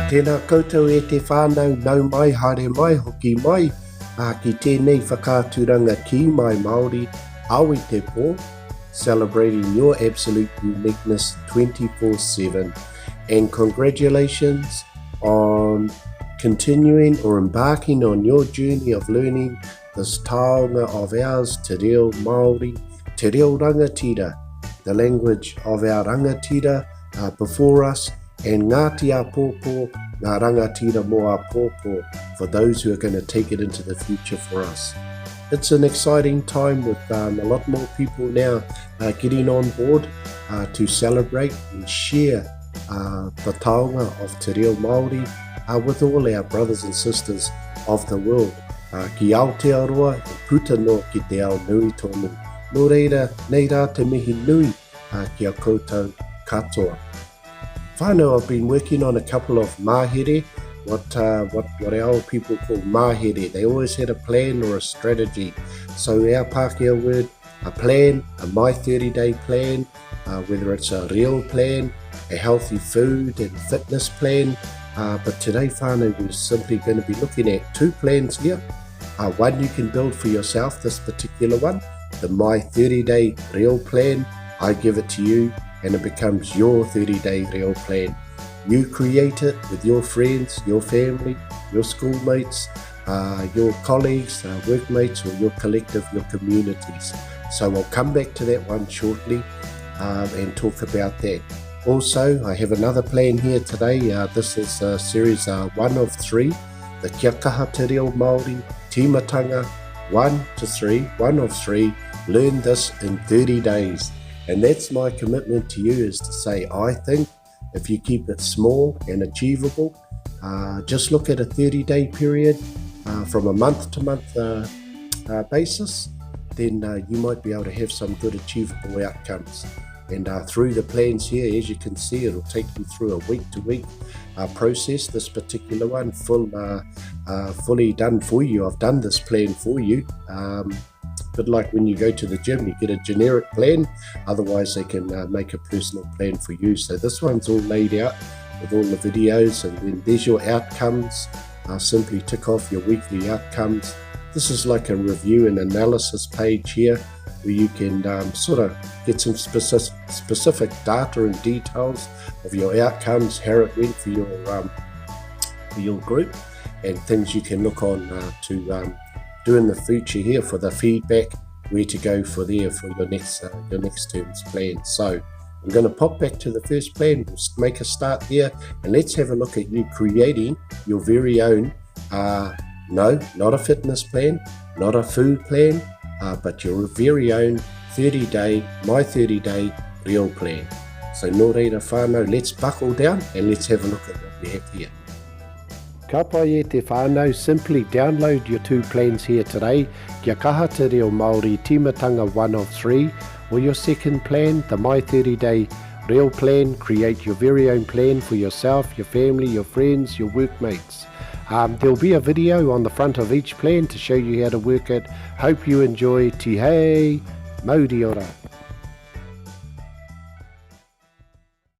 Tēnā koutou e te whānau nau mai haere mai hoki mai ki tēnei whakāturanga kiimaimäori Aoitepö, celebrating your absolute uniqueness 24/7. And congratulations on continuing or embarking on your journey of learning this taonga of ours, Te Reo Māori, Te Reo Rangatira, the language of our rangatira before us, and Ngāti a Pōpō, Ngā Rangatira mō a Pōpō, for those who are going to take it into the future for us. It's an exciting time with a lot more people now getting on board to celebrate and share the taonga of Te Reo Māori with all our brothers and sisters of the world. Ki Aotearoa e puta no ki te ao nui tonu. Nō reira, nei rā te mihi nui ki a koutou katoa. Whānau, I've been working on a couple of mahere, what our people call mahere. They always had a plan or a strategy. So our Pākehā word, a plan, a MAI30 plan, whether it's a real plan, a healthy food and fitness plan. But today, whānau, we're simply going to be looking at two plans here. One you can build for yourself, this particular one, the MAI30 real plan. I give it to you and it becomes your 30-day real plan. You create it with your friends, your family, your schoolmates, your colleagues, workmates, or your collective, your communities. So I'll come back to that one shortly and talk about that. Also, I have another plan here today. This is series 1 of 3, the Kia Kaha Te Reo Māori Tīmatanga 1 to 3, 1 of 3. Learn this in 30 days. And that's my commitment to you, is to say, I think if you keep it small and achievable, just look at a 30-day period from a month-to-month basis, then you might be able to have some good achievable outcomes. And through the plans here, as you can see, it'll take you through a week-to-week process. This particular one, fully done for you. I've done this plan for you. But like when you go to the gym, you get a generic plan. Otherwise, they can make a personal plan for you. So this one's all laid out with all the videos, and then there's your outcomes. Simply tick off your weekly outcomes. This is like a review and analysis page here, where you can sort of get some specific data and details of your outcomes, how it went for your group, and things you can look on to do in the future here for the feedback, where to go for there for your next term's plan. So I'm going to pop back to the first plan. We'll make a start there, and let's have a look at you creating your very own, no, not a fitness plan, not a food plan, but your very own 30-day, MAI30 real plan. So nō reira whānau, let's buckle down and let's have a look at what we have here. Ka pai e te whānau, simply download your two plans here today, Kia Kaha Te Reo Māori Tīmatanga 1 of 3, or your second plan, the MAI30 real plan. Create your very own plan for yourself, your family, your friends, your workmates. There'll be a video on the front of each plan to show you how to work it. Hope you enjoy. Tihei, mauri ora.